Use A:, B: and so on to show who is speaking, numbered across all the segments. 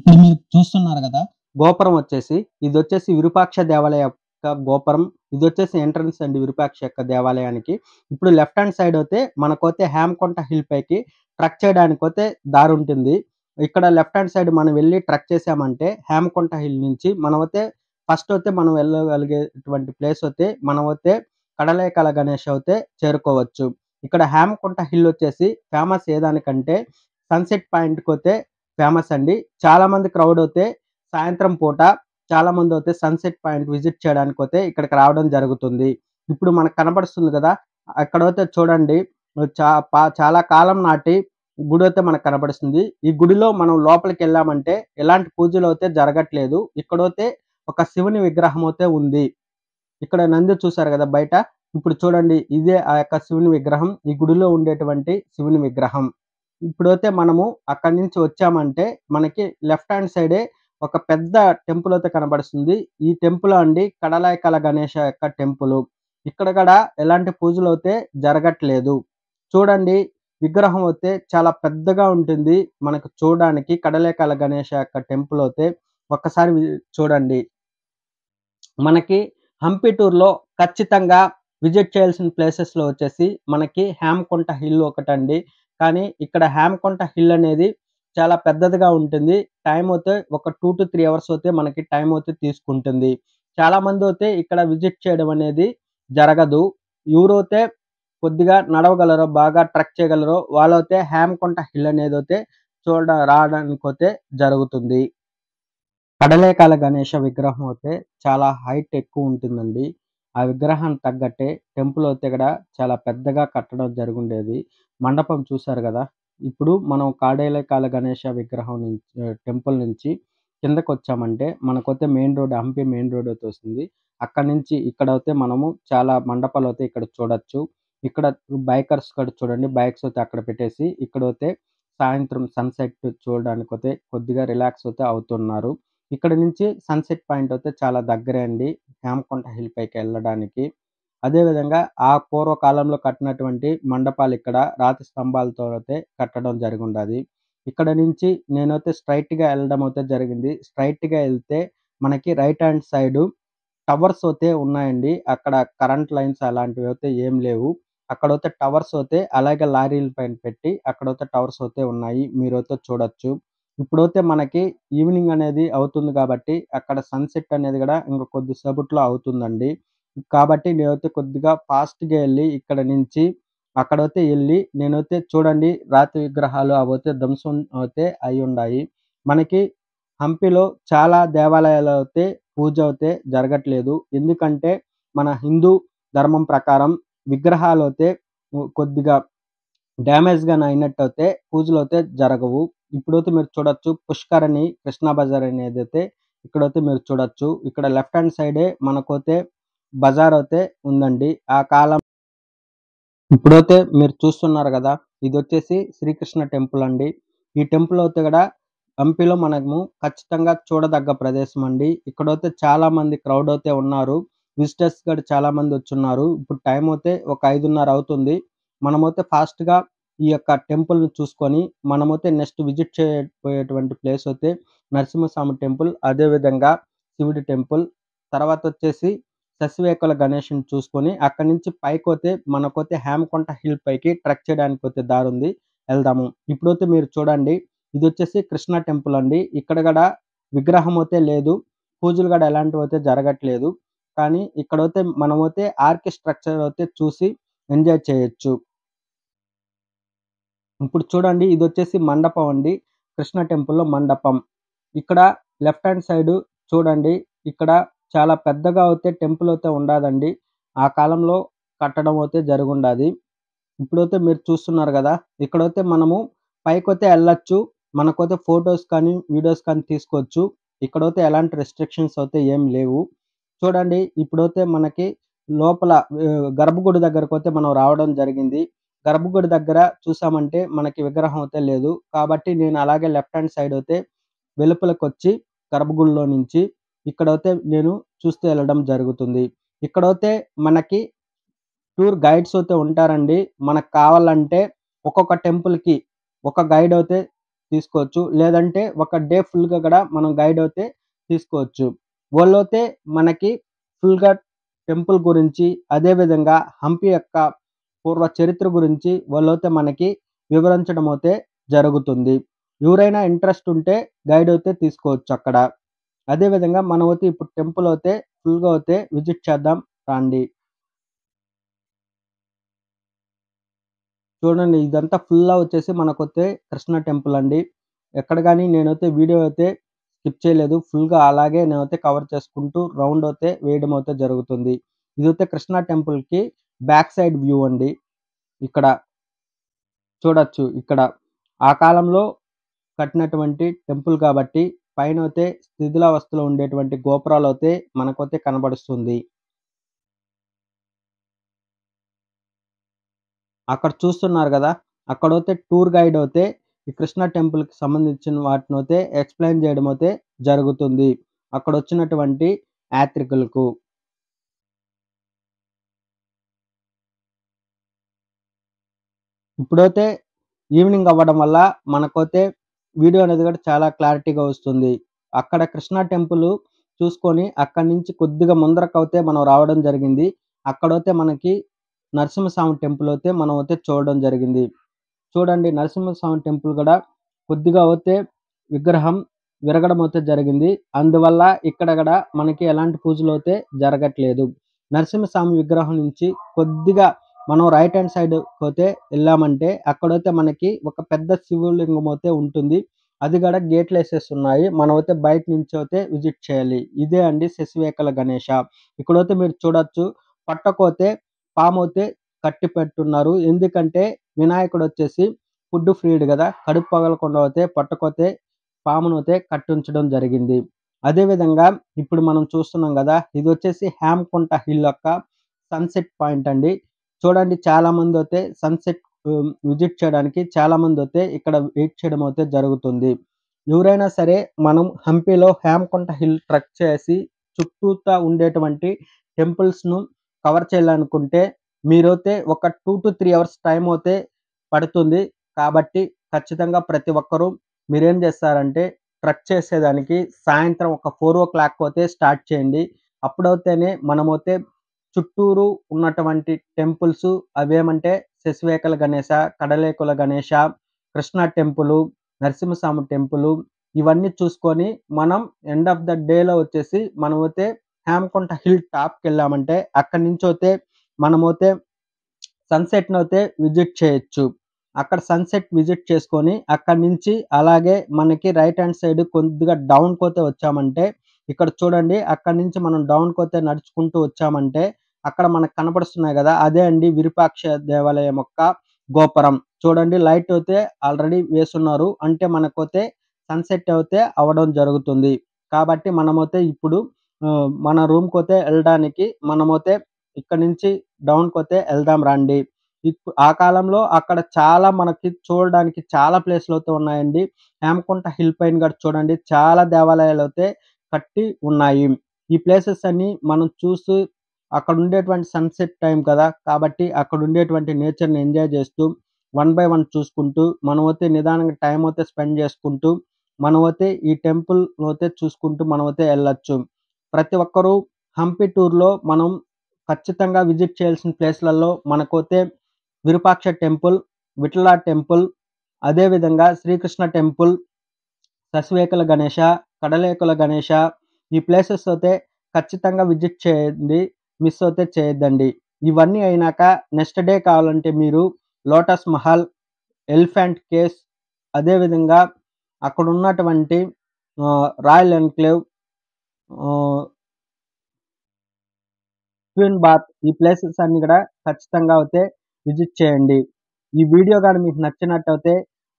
A: ఇప్పుడు మీరు చూస్తున్నారు గదా! గోపురం వచ్చేసి ఇదొచ్చేసి విరూపాక్ష దేవాలయ యొక్క గోపురం. ఇదొచ్చేసి ఎంట్రన్స్ అండి విరూపాక్ష యొక్క దేవాలయానికి. ఇప్పుడు లెఫ్ట్ హ్యాండ్ సైడ్ అయితే మనకైతే హేమకొండ హిల్ పైకి ట్రెక్ చేయడానికైతే దారుంటుంది. ఇక్కడ లెఫ్ట్ హ్యాండ్ సైడ్ మనం వెళ్లి ట్రెక్ చేసామంటే హేమకొండ హిల్ నుంచి మనమైతే ఫస్ట్ అయితే మనం వెళ్ళగలిగేటువంటి ప్లేస్ అయితే మనమైతే కడలేకల గణేష్ అయితే చేరుకోవచ్చు. ఇక్కడ హేమకొండ హిల్ వచ్చేసి ఫేమస్ ఏదానికంటే సన్‌సెట్ పాయింట్‌కైతే ఫేమస్ అండి. చాలామంది క్రౌడ్ అయితే సాయంత్రం పూట చాలామందైతే సన్‌సెట్ పాయింట్ విజిట్ చేయడానికైతే ఇక్కడికి రావడం జరుగుతుంది. ఇప్పుడు మనకు కనపడుస్తుంది గదా! అక్కడైతే చూడండి చాలా కాలం నాటి గుడైతే మనకు కనపడుస్తుంది. ఈ గుడిలో మనం లోపలికెళ్ళామంటే ఎలాంటి పూజలైతే జరగట్లేదు. ఇక్కడైతే ఒక శివుని విగ్రహం అయితే ఉంది. ఇక్కడ నంది చూసారు గదా! బయట. ఇప్పుడు చూడండి ఇదే ఆ యొక్క శివుని విగ్రహం. ఈ గుడిలో ఉండేటువంటి శివుని విగ్రహం. ఇప్పుడైతే మనము అక్కడి నుంచి వచ్చామంటే మనకి లెఫ్ట్ హ్యాండ్ సైడే ఒక పెద్ద టెంపుల్ అయితే కనబడుతుంది. ఈ టెంపుల్ అండి కడలాయికల గణేష యొక్క టెంపులు. ఇక్కడ గూడా ఎలాంటి పూజలైతే జరగట్లేదు. చూడండి విగ్రహం అయితే చాలా పెద్దగా ఉంటుంది. మనకు చూడడానికి కడలేకల గణేష యొక్క టెంపుల్ అయితే ఒక్కసారి చూడండి. మనకి హంపి టూర్‌లో ఖచ్చితంగా విజిట్ చేయాల్సిన ప్లేసెస్‌లో వచ్చేసి మనకి హేమకుంట హిల్ ఒకటండి. కానీ ఇక్కడ హేమకుంట హిల్ అనేది చాలా పెద్దదిగా ఉంటుంది. టైమ్ అయితే ఒక 2-3 అవర్స్ అయితే మనకి టైమ్ అయితే తీసుకుంటుంది. చాలామందైతే ఇక్కడ విజిట్ చేయడం అనేది జరగదు. ఎవరైతే కొద్దిగా నడవగలరో, బాగా ట్రెక్ చేయగలరో వాళ్ళైతే హేమకుంట హిల్ అనేదైతే రావడానికైతే జరుగుతుంది. కడలేకాల గణేష విగ్రహం అయితే చాలా హైట్ ఎక్కువుంటుందండి. ఆ విగ్రహానికి తగ్గట్టే టెంపుల్ అయితే కూడా చాలా పెద్దగా కట్టడం జరిగుండేది. మండపం చూసారు గదా! ఇప్పుడు మనం కాడేలేకాల గణేష విగ్రహం టెంపుల్ నుంచి కిందకొచ్చామంటే మనకైతే main road Hampi main road అయితే వస్తుంది. అక్కడి నుంచి ఇక్కడైతే మనము చాలా మండపాలైతే ఇక్కడ చూడొచ్చు. ఇక్కడ బైకర్స్ కూడా చూడండి బైక్స్ అయితే అక్కడ పెట్టేసి ఇక్కడైతే సాయంత్రం సన్‌సెట్ చూడడానికైతే కొద్దిగా రిలాక్స్ అయితే అవుతున్నారు. ఇక్కడ నుంచి సన్‌సెట్ పాయింట్ అయితే చాలా దగ్గరే అండి. హేమకుంట హిల్ పైకెళ్ళడానికి. అదే విధంగా ఆ పూర్వకాలంలో కట్టినటువంటి మండపాలు ఇక్కడ రాతి స్తంభాలతో అయితే కట్టడం జరిగుండాది. ఇక్కడ నుంచి నేనైతే స్ట్రెయిట్‌గా ఎళ్ళడం అయితే జరిగింది. స్ట్రెయిట్‌గా ఎళ్తే మనకి రైట్ హ్యాండ్ సైడు టవర్స్ అయితే ఉన్నాయండి. అక్కడ కరెంట్ లైన్స్ అలాంటివైతే ఏం లేవు. అక్కడైతే టవర్స్ అయితే అలాగే లారీల పైన పెట్టి అక్కడైతే టవర్స్ అయితే ఉన్నాయి. మీరైతే చూడొచ్చు. ఇప్పుడైతే మనకి ఈవినింగ్ అనేది అవుతుంది కాబట్టి అక్కడ సన్‌సెట్ అనేది గూడా ఇంక కొద్ది సేపట్లో అవుతుందండి. కాబట్టి నేనైతే కొద్దిగా ఫాస్ట్‌గా ఎళ్లి ఇక్కడ నుంచి అక్కడైతే ఎళ్లి నేనైతే చూడండి రాతి విగ్రహాలు అవైతే ధ్వంసం అయితే అయ్యుండాయి. మనకి హంపిలో చాలా దేవాలయాలు అయితే పూజ అయితే జరగట్లేదు. ఎందుకంటే మన హిందూ ధర్మం ప్రకారం విగ్రహాలైతే కొద్దిగా డ్యామేజ్ గాని అయినట్టయితే పూజలైతే జరగవు. ఇప్పుడైతే మీరు చూడొచ్చు పుష్కరిణి, కృష్ణా బజార్ అనేదైతే ఇక్కడైతే మీరు చూడొచ్చు. ఇక్కడ లెఫ్ట్ హ్యాండ్ సైడే మనకైతే బజార్ అయితే ఉందండి. ఆ కాలం ఇప్పుడైతే మీరు చూస్తున్నారు గదా! ఇదొచ్చేసి శ్రీకృష్ణ టెంపుల్ అండి. ఈ టెంపుల్ అయితే గూడా హంపిలో మనము ఖచ్చితంగా చూడదగ్గ ప్రదేశం అండి. ఇక్కడైతే చాలా మంది క్రౌడ్ అయితే ఉన్నారు. విజిటర్స్ కూడా చాలా మందొచ్చున్నారు. ఇప్పుడు టైమ్ అయితే ఒక 5:30 అవుతుంది. మనమైతే ఫాస్ట్‌గా ఈ యొక్క టెంపుల్‌ని చూసుకొని మనమైతే నెక్స్ట్ విజిట్ చేయబోయేటువంటి ప్లేస్ అయితే నరసింహస్వామి టెంపుల్, అదే విధంగా శివుడి టెంపుల్, తర్వాతొచ్చేసి శశివేకుల గణేష్‌ని చూసుకొని అక్కడి నుంచి పైకైతే మనకైతే హేమకుంట హిల్ పైకి ట్రెక్ చేయడానికైతే దారుంది. ఎళ్దాము. ఇప్పుడైతే మీరు చూడండి ఇదొచ్చేసి కృష్ణ టెంపుల్ అండి. ఇక్కడ గూడా విగ్రహం అయితే లేదు. పూజలు గూడా ఎలాంటివైతే జరగట్లేదు. కానీ ఇక్కడైతే మనమైతే ఆర్కిస్ట్రక్చర్ అయితే చూసి ఎంజాయ్ చేయొచ్చు. ఇప్పుడు చూడండి ఇదొచ్చేసి మండపం అండి. కృష్ణ టెంపుల్‌లో మండపం. ఇక్కడ లెఫ్ట్ హ్యాండ్ సైడు చూడండి. ఇక్కడ చాలా పెద్దగా అయితే టెంపుల్ అయితే ఉండాదండి. ఆ కాలంలో కట్టడం అయితే జరిగుండాది. ఇప్పుడైతే మీరు చూస్తున్నారు గదా! ఇక్కడైతే మనము పైకైతే ఎళ్ళొచ్చు. మనకైతే ఫోటోస్ కానీ, వీడియోస్ కానీ తీసుకోవచ్చు. ఇక్కడైతే ఎలాంటి రెస్ట్రిక్షన్స్ అయితే ఏం లేవు. చూడండి ఇప్పుడైతే మనకి లోపల గర్భగుడి దగ్గరకైతే మనం రావడం జరిగింది. గర్భగుడి దగ్గర చూసామంటే మనకి విగ్రహం అయితే లేదు. కాబట్టి నేను అలాగే లెఫ్ట్ హ్యాండ్ సైడ్ అయితే వెలుపలకొచ్చి గర్భగుడిలో నుంచి ఇక్కడైతే నేను చూస్తూ ఎళ్ళడం జరుగుతుంది. ఇక్కడైతే మనకి టూర్ గైడ్స్ అయితే ఉంటారండి. మనకు కావాలంటే ఒక్కొక్క టెంపుల్‌కి ఒక గైడ్ అయితే తీసుకోవచ్చు. లేదంటే ఒక డే ఫుల్‌గా గూడా మనం గైడ్ అయితే తీసుకోవచ్చు. వాళ్ళైతే మనకి ఫుల్‌గా టెంపుల్ గురించి, అదే విధంగా హంపి యొక్క పూర్వ చరిత్ర గురించి వాళ్ళైతే మనకి వివరించడం అయితే జరుగుతుంది. ఎవరైనా ఇంట్రెస్ట్ ఉంటే గైడ్ అయితే తీసుకోవచ్చక్కడ. అదే విధంగా మనమైతే ఇప్పుడు టెంపుల్ అయితే ఫుల్‌గా అయితే విజిట్ చేద్దాం రండి. చూడండి ఇదంతా ఫుల్లా వచ్చేసి మనకొతే కృష్ణ టెంపుల్ అండి. ఎక్కడ గాని నేనైతే వీడియో అయితే స్కిప్ చేయలేదు. ఫుల్‌గా అలాగే నేనైతే కవర్ చేసుకుంటూ రౌండ్ అయితే వేయడం అయితే జరుగుతుంది. ఇదైతే కృష్ణ టెంపుల్‌కి బ్యాక్ సైడ్ వ్యూ అండి. ఇక్కడ చూడొచ్చు ఇక్కడ. ఆ కాలంలో కట్టినటువంటి టెంపుల్ కాబట్టి పైనైతే శిథిలావస్థలో ఉండేటువంటి గోపురాలైతే మనకైతే కనబడుస్తుంది. అక్కడ చూస్తున్నారు గదా! అక్కడైతే టూర్ గైడ్ అయితే ఈ కృష్ణ టెంపుల్‌కి సంబంధించిన వాటినైతే ఎక్స్‌ప్లెయిన్ జేయడమైతే జరుగుతుంది. అక్కడొచ్చినటువంటి యాత్రికులకు. ఇప్పుడైతే ఈవినింగ్ అవ్వడం వల్ల మనకైతే వీడియో అనేది గూడా చాలా క్లారిటీగా వస్తుంది. అక్కడ కృష్ణ టెంపుల్ చూసుకొని అక్కడి నుంచి కొద్దిగా ముందరకైతే మనం రావడం జరిగింది. అక్కడైతే మనకి నరసింహస్వామి టెంపుల్ అయితే మనమైతే చూడడం జరిగింది. చూడండి నరసింహస్వామి టెంపుల్ గూడా కొద్దిగా అయితే విగ్రహం విరగడం అయితే జరిగింది. అందువల్ల ఇక్కడ గూడా మనకి ఎలాంటి పూజలైతే జరగట్లేదు. నరసింహస్వామి విగ్రహం నుంచి కొద్దిగా మనం రైట్ హ్యాండ్ సైడ్ పోతే ఎళ్ళామంటే అక్కడైతే మనకి ఒక పెద్ద శివలింగం అయితే ఉంటుంది. అది గూడా గేట్లేసేసున్నాయి. మనమైతే బయట నుంచైతే విజిట్ చేయాలి. ఇదే అండి శశివేకల గణేష. ఇక్కడైతే మీరు చూడొచ్చు పట్టకైతే పామైతే కట్టి పెట్టున్నారు. ఎందుకంటే వినాయకుడొచ్చేసి ఫుడ్ ఫ్రీడ్ గదా! కడుపు పగలకుండా అయితే పట్టుకోతే పామునైతే కట్టుంచడం జరిగింది. అదే విధంగా ఇప్పుడు మనం చూస్తున్నాం గదా! ఇదొచ్చేసి హ్యామ్‌కుంట హిల్ యొక్క సన్‌సెట్ పాయింట్ అండి. చూడండి చాలామందైతే సన్‌సెట్ విజిట్ చేయడానికి చాలామందైతే ఇక్కడ వెయిట్ చేయడం అయితే జరుగుతుంది. ఎవరైనా సరే మనం హంపీలో హ్యామ్‌కుంట హిల్ ట్రెక్ చేసి చుట్టూతా ఉండేటువంటి టెంపుల్స్‌ను కవర్ చేయాలనుకుంటే మీరైతే ఒక 2-3 అవర్స్ టైమ్ అయితే పడుతుంది. కాబట్టి ఖచ్చితంగా ప్రతి ఒక్కరూ మీరేం జేస్తారంటే ట్రెక్ చేసేదానికి సాయంత్రం ఒక 4:00 పోతే స్టార్ట్ చేయండి. అప్పుడైతేనే మనమైతే చుట్టూరు ఉన్నటువంటి టెంపుల్సు అవేమంటే శశివేకల గణేశ, కడలేకుల గణేశ, కృష్ణ టెంపులు, నరసింహస్వామి టెంపులు ఇవన్నీ చూసుకొని మనం ఎండ్ ఆఫ్ ద డేలో వచ్చేసి మనమైతే హేమకుంట హిల్ టాప్‌కెళ్ళామంటే అక్కడి నుంచైతే మనమైతే సన్‌సెట్‌నైతే విజిట్ చేయొచ్చు. అక్కడ సన్‌సెట్ విజిట్ చేసుకొని అక్కడి నుంచి అలాగే మనకి రైట్ హ్యాండ్ సైడ్ కొద్దిగా డౌన్‌కోతే వచ్చామంటే ఇక్కడ చూడండి అక్కడి నుంచి మనం డౌన్‌కోతే నడుచుకుంటూ వచ్చామంటే అక్కడ మనకు కనపడుస్తున్నాయి గదా! అదే అండి విరూపాక్ష దేవాలయం యొక్క గోపురం. చూడండి లైట్ అయితే ఆల్రెడీ వేసున్నారు. అంటే మనకైతే సన్‌సెట్ అయితే అవ్వడం జరుగుతుంది. కాబట్టి మనమైతే ఇప్పుడు మన రూమ్‌కైతే ఎళ్ళడానికి మనమైతే ఇక్కడి నుంచి డౌన్‌కోతే ఎళ్దాం రండి. ఆ కాలంలో అక్కడ చాలా మనకి చూడడానికి చాలా ప్లేస్‌లయితే ఉన్నాయండి. హేమకుంట హిల్ పైన గూడా చూడండి చాలా దేవాలయాలయితే కట్టి ఉన్నాయి. ఈ ప్లేసెస్ అన్నీ మనం చూసి అక్కడుండేటువంటి సన్‌సెట్ టైమ్ కదా! కాబట్టి అక్కడుండేటువంటి నేచర్‌ని ఎంజాయ్ జేస్తూ వన్ బై వన్ చూసుకుంటూ మనమైతే నిదానంగా టైమ్ అయితే స్పెండ్ జేసుకుంటూ మనమైతే ఈ టెంపుల్‌నైతే చూసుకుంటూ మనమైతే ఎళ్ళొచ్చు. ప్రతి ఒక్కరూ హంపి టూర్‌లో మనం ఖచ్చితంగా విజిట్ చేయాల్సిన ప్లేస్‌లలో మనకైతే విరూపాక్ష టెంపుల్, విఠల టెంపుల్, అదే విధంగా శ్రీకృష్ణ టెంపుల్, శశివేకల గణేశ, కడలేకుల గణేశ ఈ ప్లేసెస్ అయితే ఖచ్చితంగా విజిట్ చేయండి. మిస్ అయితే చేయొద్దండి. ఇవన్నీ అయినాక నెక్స్ట్ డే కావాలంటే మీరు లోటస్ మహల్, ఎలిఫెంట్ కేవ్స్ అదే విధంగా అక్కడున్నటువంటి రాయల్ ఎన్‌క్లేవ్ ఆహ్, క్వీన్ బాత్ ఈ ప్లేసెస్ అన్నీ గూడా ఖచ్చితంగా అయితే విజిట్ చేయండి. ఈ వీడియో గాని మీకు నచ్చినట్టయితే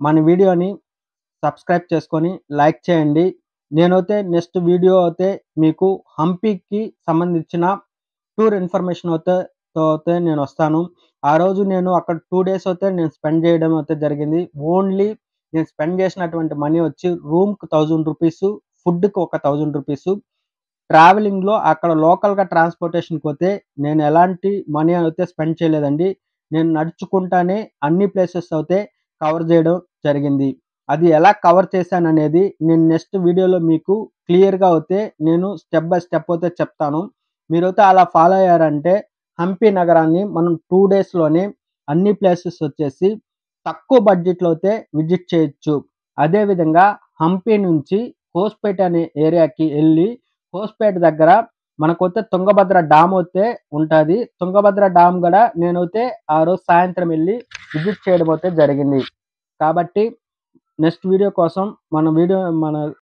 A: మన వీడియోని సబ్స్క్రైబ్ చేసుకొని లైక్ చేయండి. నేనైతే నెక్స్ట్ వీడియో అయితే మీకు హంపీకి సంబంధించిన టూర్ ఇన్ఫర్మేషన్ అయితే నేనొస్తాను. ఆ రోజు నేను అక్కడ 2 డేస్ అయితే నేను స్పెండ్ చేయడం అయితే జరిగింది. ఓన్లీ నేను స్పెండ్ చేసినటువంటి మనీ వచ్చి రూమ్‌కి రూ. 1000 ఫుడ్‌కి ఒక రూ. 1000 ట్రావెలింగ్‌లో అక్కడ లోకల్‌గా ట్రాన్స్‌పోర్టేషన్‌కొతే నేను ఎలాంటి మనీ అయితే స్పెండ్ చేయలేదండి. నేను నడుచుకుంటానే అన్ని ప్లేసెస్ అయితే కవర్ జేయడం జరిగింది. అది ఎలా కవర్ చేశాననేది నేను నెక్స్ట్ వీడియోలో మీకు క్లియర్‌గా అయితే నేను స్టెప్ బై స్టెప్ అయితే చెప్తాను. మీరైతే అలా ఫాలో అయ్యారంటే హంపి నగరాన్ని మనం 2 డేస్‌లోనే అన్ని ప్లేసెస్ వచ్చేసి తక్కువ బడ్జెట్‌లో అయితే విజిట్ చేయొచ్చు. అదే విధంగా హంపి నుంచి హోస్పేట అనే ఏరియాకి ఎళ్లి హోస్పేట దగ్గర మనకైతే తుంగభద్ర డ్యామ్ అయితే ఉంటది. తుంగభద్ర డ్యామ్ గూడా నేనైతే ఆ రోజు సాయంత్రం ఎళ్లి విజిట్ చేయడం అయితే జరిగింది. కాబట్టి నెక్స్ట్ వీడియో కోసం మన